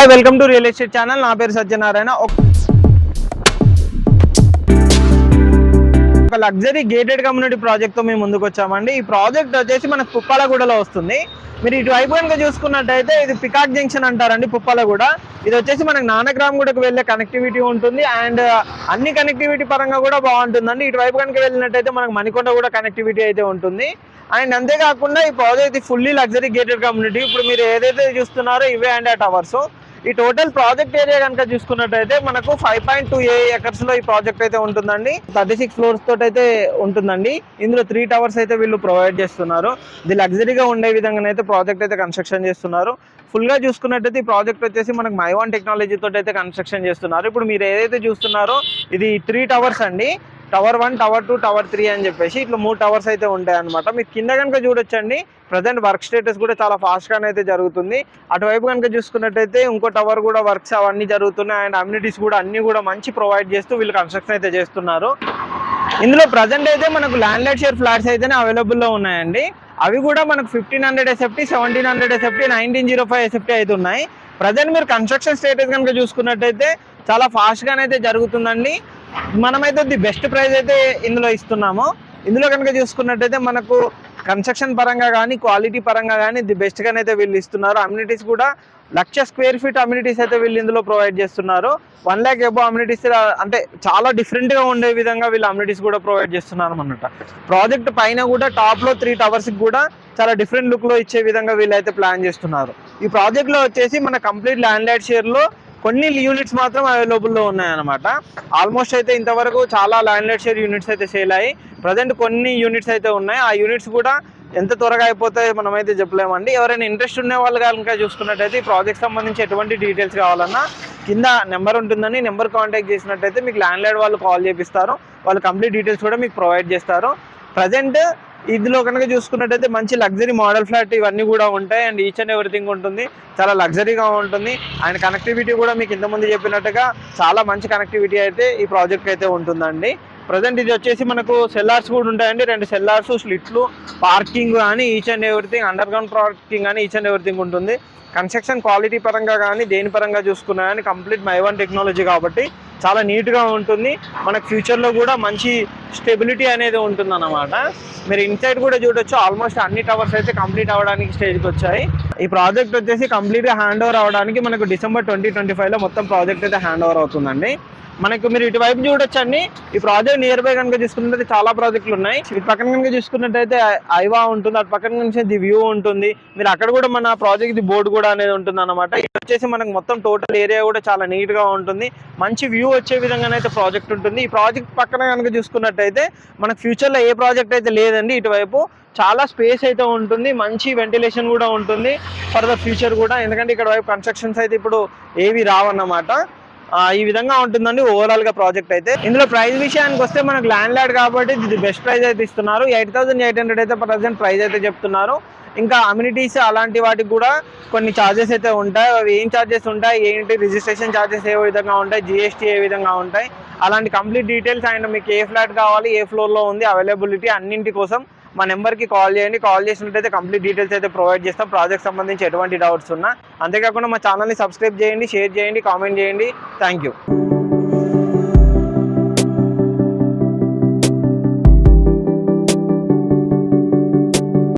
Hi welcome to real estate channel. నా పేరు సత్యనారాయణ. ఒక లగ్జరీ గేటెడ్ కమ్యూనిటీ ప్రాజెక్ట్ తో మేము ముందుకు వచ్చామండి. ఈ ప్రాజెక్ట్ వచ్చేసి మనకు పుప్పాలగూడలో వస్తుంది. మీరు ఇటు వైపు కనుక చూసుకున్నట్టయితే ఇది పికాక్ జంక్షన్ అంటారండి పుప్పాలగూడ. ఇది వచ్చేసి మనకు నానక్రామ్గూడకు వెళ్ళే కనెక్టివిటీ ఉంటుంది అండ్ అన్ని కనెక్టివిటీ పరంగా కూడా బాగుంటుందండి. ఇటు వైపు కనుక వెళ్ళినట్టయితే మనకు మణికొండ కూడా కనెక్టివిటీ అయితే ఉంటుంది. అండ్ అంతేకాకుండా ఈ project fully luxury gated community. ఇప్పుడు మీరు ఏదైతే చూస్తున్నారో ఇవే అండ్ ఆ టవర్స్. ఈ టోటల్ ప్రాజెక్ట్ ఏరియా కనుక చూసుకున్నట్టయితే మనకు 5.2 acres లో ఈ ప్రాజెక్ట్ అయితే ఉంటుందండి. 36 floors తోటి అయితే ఉంటుందండి. ఇందులో 3 towers అయితే వీళ్ళు ప్రొవైడ్ చేస్తున్నారు. ఇది లగ్జరీగా ఉండే విధంగా అయితే ప్రాజెక్ట్ అయితే కన్స్ట్రక్షన్ చేస్తున్నారు. ఫుల్ గా చూసుకున్నట్టయితే ఈ ప్రాజెక్ట్ వచ్చేసి మనకు మైవాన్ టెక్నాలజీ తోటి అయితే కన్స్ట్రక్షన్ చేస్తున్నారు. ఇప్పుడు మీరు ఏదైతే చూస్తున్నారో ఇది 3 towers అండి. టవర్ 1, టవర్ 2, టవర్ 3 అని చెప్పేసి ఇట్లా 3 towers అయితే ఉంటాయి అనమాట. మీకు కింద కనుక చూడొచ్చండి, ప్రజెంట్ వర్క్ స్టేటస్ కూడా చాలా ఫాస్ట్గానే అయితే జరుగుతుంది. అటువైపు కనుక చూసుకున్నట్టయితే ఇంకో టవర్ కూడా వర్క్స్ అవన్నీ జరుగుతున్నాయి అండ్ అమ్యూనిటీస్ కూడా అన్ని కూడా మంచి ప్రొవైడ్ చేస్తూ వీళ్ళు కన్స్ట్రక్షన్ అయితే చేస్తున్నారు. ఇందులో ప్రజెంట్ అయితే మనకు ల్యాండ్ లైట్ షేర్ ఫ్లాట్స్ అయితేనే అవైలబుల్లో ఉన్నాయండి. అవి కూడా మనకు 1500 SFT, 1700 SFT, 1905 SFT అయితే ఉన్నాయి. ప్రజెంట్ మీరు కన్స్ట్రక్షన్ స్టేటస్ కనుక చూసుకున్నట్టయితే చాలా ఫాస్ట్గానైతే జరుగుతుందండి. మనమైతే ది బెస్ట్ ప్రైస్ అయితే ఇందులో ఇస్తున్నాము. ఇందులో కనుక చూసుకున్నట్టయితే మనకు కన్స్ట్రక్షన్ పరంగా కానీ క్వాలిటీ పరంగా కానీ ది బెస్ట్గానైతే వీళ్ళు ఇస్తున్నారు. అమ్యూనిటీస్ కూడా 1,00,000 square feet అమ్యూనిటీస్ అయితే వీళ్ళు ఇందులో ప్రొవైడ్ చేస్తున్నారు. 1 lakh above అమ్యూనిటీస్ అంటే చాలా డిఫరెంట్గా ఉండే విధంగా వీళ్ళు అమ్యూనిటీస్ కూడా ప్రొవైడ్ చేస్తున్నారు అన్నమాట. ప్రాజెక్ట్ పైన కూడా టాప్లో 3 towers కూడా చాలా డిఫరెంట్ లుక్లో ఇచ్చే విధంగా వీళ్ళైతే ప్లాన్ చేస్తున్నారు. ఈ ప్రాజెక్ట్లో వచ్చేసి మన కంప్లీట్ ల్యాండ్ లైట్ షేర్లో కొన్ని యూనిట్స్ మాత్రం అవైలబుల్లో ఉన్నాయన్నమాట. ఆల్మోస్ట్ అయితే ఇంతవరకు చాలా ల్యాండ్ లైట్ షేర్ యూనిట్స్ అయితే సేల్ అయ్యి ప్రజెంట్ కొన్ని యూనిట్స్ అయితే ఉన్నాయి. ఆ యూనిట్స్ కూడా ఎంత త్వరగా అయిపోతాయో మనమైతే చెప్పలేమండి. ఎవరైనా ఇంట్రెస్ట్ ఉన్న వాళ్ళు కనుక చూసుకున్నట్టయితే ఈ ప్రాజెక్ట్ సంబంధించి ఎటువంటి డీటెయిల్స్ కావాలన్నా కింద నెంబర్ ఉంటుందని నెంబర్ కాంటాక్ట్ చేసినట్టయితే మీకు ల్యాండ్ లైడ్ వాళ్ళు కాల్ చేపిస్తారు. వాళ్ళు కంప్లీట్ డీటెయిల్స్ కూడా మీకు ప్రొవైడ్ చేస్తారు. ప్రజెంట్ ఇందులో కనుక చూసుకున్నట్టయితే మంచి లగ్జరీ మోడల్ ఫ్లాట్ ఇవన్నీ కూడా ఉంటాయి అండ్ ఈచ్ అండ్ ఎవ్రీథింగ్ ఉంటుంది. చాలా లగ్జరీగా ఉంటుంది అండ్ కనెక్టివిటీ కూడా మీకు ఇంతకుముందు చెప్పినట్టుగా చాలా మంచి కనెక్టివిటీ అయితే ఈ ప్రాజెక్ట్ అయితే ఉంటుందండి. ప్రజెంట్ ఇది వచ్చేసి మనకు సెల్లార్స్ కూడా ఉంటాయండి. 2 సెల్లార్స్, స్లిట్లు, పార్కింగ్ కానీ each and everything, under ground parking కానీ ఈచ్ అండ్ ఎవ్రీథింగ్ ఉంటుంది. కన్స్ట్రక్షన్ క్వాలిటీ పరంగా కానీ దేని పరంగా చూసుకున్నా కానీ కంప్లీట్ మైవాన్ టెక్నాలజీ కాబట్టి చాలా నీట్గా ఉంటుంది. మనకు ఫ్యూచర్లో కూడా మంచి స్టెబిలిటీ అనేది ఉంటుంది అన్నమాట. మీరు ఇన్సైడ్ కూడా చూడొచ్చు. ఆల్మోస్ట్ అన్ని టవర్స్ అయితే కంప్లీట్ అవ్వడానికి స్టేజ్కి వచ్చాయి. ఈ ప్రాజెక్ట్ వచ్చేసి కంప్లీట్గా హ్యాండ్ ఓవర్ అవ్వడానికి మనకు December 2025లో మొత్తం ప్రాజెక్ట్ అయితే హ్యాండ్ ఓవర్ అవుతుందండి. మనకు మీరు ఇటువైపు చూడొచ్చండి. ఈ ప్రాజెక్ట్ నియర్ బై కనుక చూసుకున్నట్లయితే చాలా ప్రాజెక్టులు ఉన్నాయి. ఇటు పక్కన కనుక చూసుకున్నట్టయితే ఐవా ఉంటుంది, అటు పక్కన నుంచి ది వ్యూ ఉంటుంది. మీరు అక్కడ కూడా మన ప్రాజెక్ట్ ది బోర్డు కూడా అనేది ఉంటుంది అనమాట. ఇది వచ్చేసి మనకు మొత్తం టోటల్ ఏరియా కూడా చాలా నీట్గా ఉంటుంది. మంచి వ్యూ వచ్చే విధంగానైతే ప్రాజెక్ట్ ఉంటుంది. ఈ ప్రాజెక్ట్ పక్కన కనుక చూసుకున్నట్టయితే మనకు ఫ్యూచర్లో ఏ ప్రాజెక్ట్ అయితే లేదండి. ఇటువైపు చాలా స్పేస్ అయితే ఉంటుంది, మంచి వెంటిలేషన్ కూడా ఉంటుంది ఫర్ ద ఫ్యూచర్ కూడా. ఎందుకంటే ఇక్కడ వైపు కన్స్ట్రక్షన్స్ అయితే ఇప్పుడు ఏవి రావన్నమాట. ఈ విధంగా ఉంటుందండి ఓవరాల్ గా ప్రాజెక్ట్ అయితే. ఇందులో ప్రైస్ విషయానికి వస్తే మనకు ల్యాండ్ లార్డ్ కాబట్టి ఇది బెస్ట్ ప్రైస్ అయితే ఇస్తున్నారు. 8,800 అయితే ప్రజెంట్ ప్రైస్ అయితే చెప్తున్నారు. ఇంకా అమ్యూనిటీస్ అలాంటి వాటికి కూడా కొన్ని ఛార్జెస్ అయితే ఉంటాయి. అవి ఏం ఛార్జెస్ ఉంటాయి ఏంటి, రిజిస్ట్రేషన్ ఛార్జెస్ ఏ విధంగా ఉంటాయి, GST ఏ విధంగా ఉంటాయి, అలాంటి కంప్లీట్ డీటెయిల్స్ అండ్ మీకు ఏ ఫ్లాట్ కావాలి, ఏ ఫ్లోర్లో ఉంది, అవైలబిలిటీ అన్నింటి కోసం మా నెంబర్కి కాల్ చేయండి. కాల్ చేసినట్టయితే కంప్లీట్ డీటెయిల్స్ అయితే ప్రొవైడ్ చేస్తాం. ప్రాజెక్ట్ సంబంధించి ఎటువంటి డౌట్స్ ఉన్నా. అంతేకాకుండా మా ఛానల్ని సబ్స్క్రైబ్ చేయండి, షేర్ చేయండి, కామెంట్ చేయండి. Thank you.